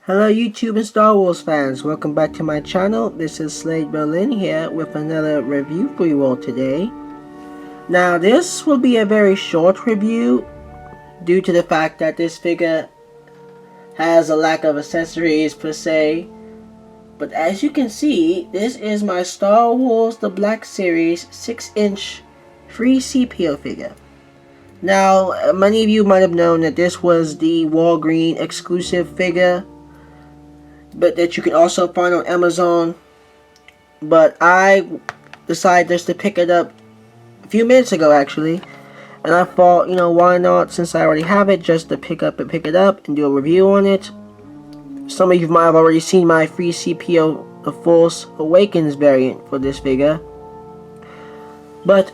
Hello YouTube and Star Wars fans, welcome back to my channel. This is Slade Berlin here with another review for you all today. Now this will be a very short review due to the fact that this figure has a lack of accessories per se. But as you can see, this is my Star Wars The Black Series 6-inch free C-3PO figure. Now many of you might have known that this was the Walgreens exclusive figure, but that you can also find on Amazon. But I decided just to pick it up a few minutes ago actually, and I thought, you know, why not, since I already have it, just to pick it up and do a review on it. Some of you might have already seen my free C-3PO The Force Awakens variant for this figure, but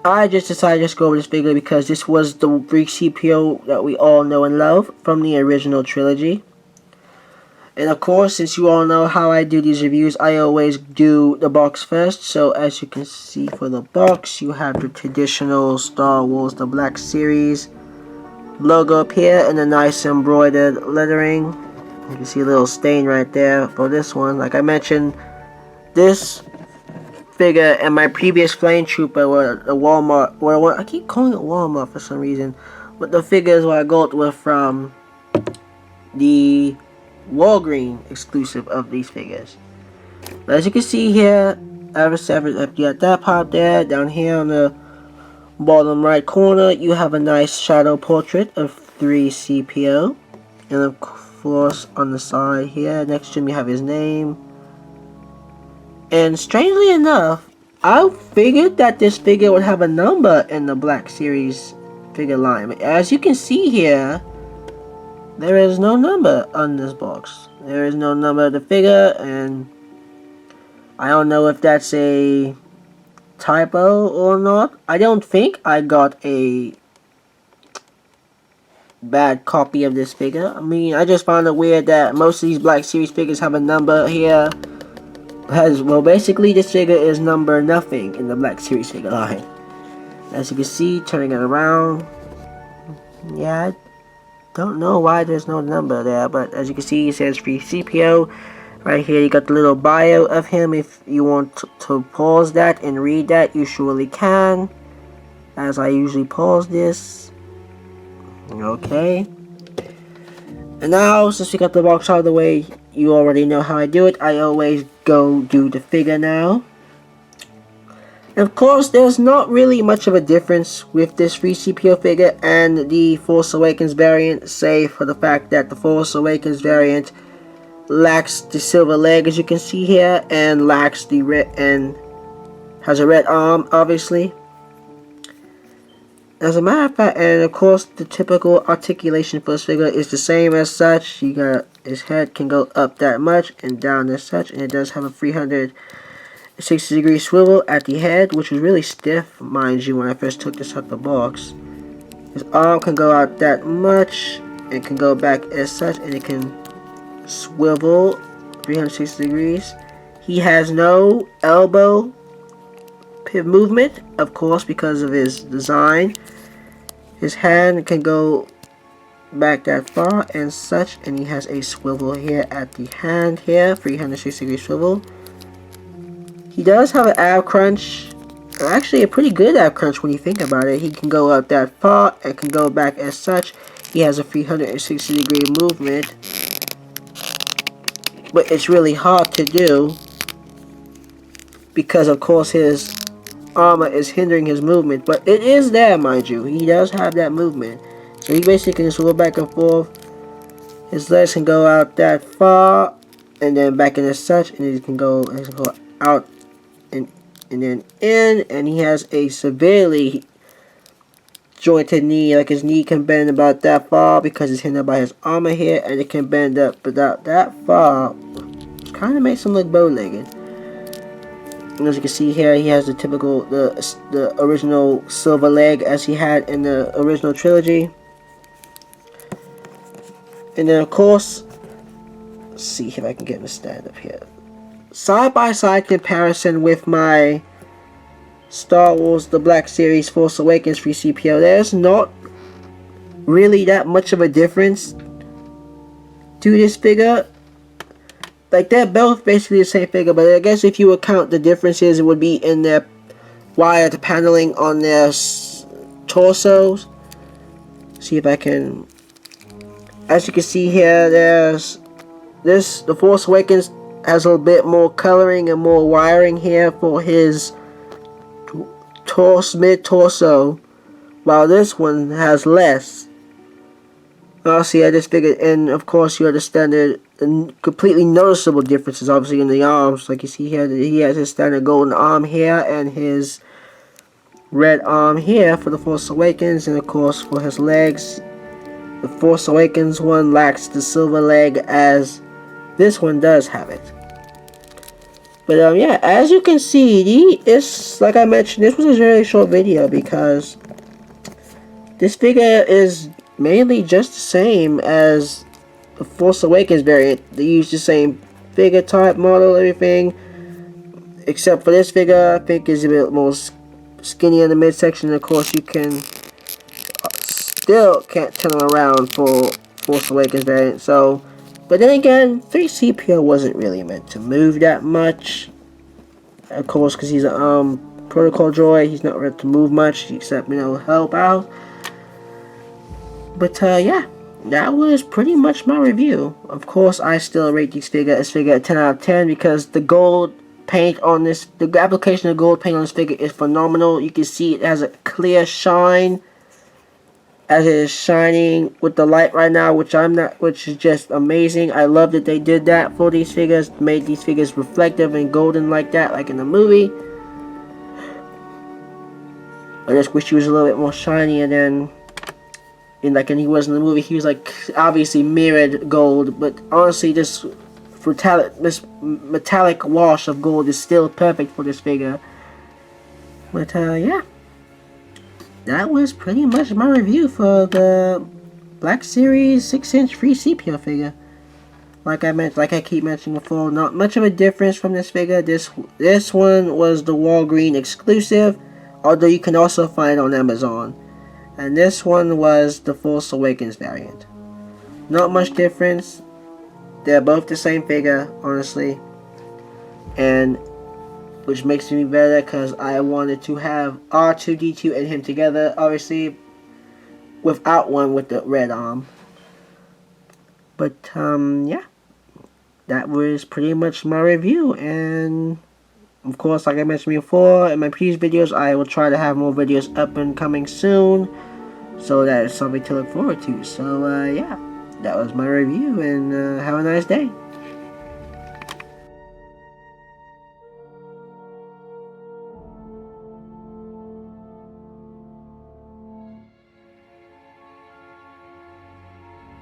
I just decided to just go over this figure because this was the free C-3PO that we all know and love from the original trilogy. And of course, since you all know how I do these reviews, I always do the box first. So as you can see for the box, you have the traditional Star Wars The Black Series logo up here and a nice embroidered lettering. You can see a little stain right there for this one. Like I mentioned, this figure and my previous Flame Trooper were the Walmart, well, I keep calling it Walmart for some reason, but the figures what I got were from the Walgreens exclusive of these figures. But as you can see here, I have a separate, you got that part there. Down here on the bottom right corner, you have a nice shadow portrait of 3CPO, and of course on the side here next to him you have his name. And strangely enough, I figured that this figure would have a number in the Black Series figure line, but as you can see here, there is no number on this box. There is no number of the figure, and I don't know if that's a typo or not. I don't think I got a bad copy of this figure. I mean, I just found it weird that most of these Black Series figures have a number here. Well, basically this figure is number nothing in the Black Series figure line. As you can see, turning it around, yeah, don't know why there's no number there, but as you can see, it says free C-3PO. Right here, you got the little bio of him. If you want to pause that and read that, you surely can, as I usually pause this. Okay. And now, since we got the box out of the way, you already know how I do it. I always go do the figure now. And of course, there's not really much of a difference with this free C-3PO figure and the Force Awakens variant, save for the fact that the Force Awakens variant lacks the silver leg, as you can see here, and lacks the red, and has a red arm, obviously. As a matter of fact, and of course, the typical articulation for this figure is the same as such. You got his head can go up that much and down as such, and it does have a 360-degree swivel at the head, which was really stiff, mind you, when I first took this out the box. His arm can go out that much and can go back as such, and it can swivel 360 degrees. He has no elbow movement, of course, because of his design. His hand can go back that far and such, and he has a swivel here at the hand here, 360 degree swivel. He does have an ab crunch, actually a pretty good ab crunch when you think about it. He can go out that far and can go back as such. He has a 360 degree movement, but it's really hard to do because of course his armor is hindering his movement, but it is there, mind you. He does have that movement, so he basically can swivel back and forth. His legs can go out that far and then back in as such, and he can go out and then in, and he has a severely jointed knee. Like his knee can bend about that far because it's hindered by his armor here, and it can bend up about that far, which kind of makes him look bow-legged. And as you can see here, he has the typical, the original silver leg as he had in the original trilogy. And then of course, let's see if I can get him to stand up here. Side by side comparison with my Star Wars The Black Series Force Awakens free C-3PO, there's not really that much of a difference to this figure. Like, they're both basically the same figure, but I guess if you would count the differences, it would be in their wired paneling on their torsos. See if I can... As you can see here, there's this, the Force Awakens has a little bit more coloring and more wiring here for his mid-torso, while this one has less. Obviously, I just figured, and of course you understand the completely noticeable differences, obviously, in the arms. Like you see here, he has his standard golden arm here, and his red arm here for the Force Awakens, and of course for his legs. The Force Awakens one lacks the silver leg, as this one does have it. But yeah, as you can see, it's like I mentioned, this was a very short video because this figure is mainly just the same as the Force Awakens variant. They use the same figure type, model, everything, except for this figure. I think is a bit more skinny in the midsection. Of course, you can still can't turn him around for Force Awakens variant. So, but then again, 3PO wasn't really meant to move that much. Of course, because he's a protocol droid, he's not meant to move much except, you know, help out. But yeah, that was pretty much my review. Of course, I still rate this figure a 10 out of 10 because the gold paint on this, the application of gold paint on this figure is phenomenal. You can see it has a clear shine as it is shining with the light right now, which is just amazing. I love that they did that for these figures, made these figures reflective and golden like that, like in the movie. I just wish he was a little bit more shinier than like he was in the movie. He was like obviously mirrored gold, but honestly, this metallic wash of gold is still perfect for this figure. But yeah, that was pretty much my review for the Black Series 6-inch free C-3PO figure. Like I keep mentioning before, not much of a difference from this figure. This one was the Walgreens exclusive, although you can also find it on Amazon. And this one was the Force Awakens variant. Not much difference. They're both the same figure, honestly. And which makes me better because I wanted to have R2-D2 and him together, obviously, without one with the red arm. But yeah, that was pretty much my review. And of course, like I mentioned before in my previous videos, I will try to have more videos up and coming soon, so that is something to look forward to. So yeah, that was my review, and have a nice day.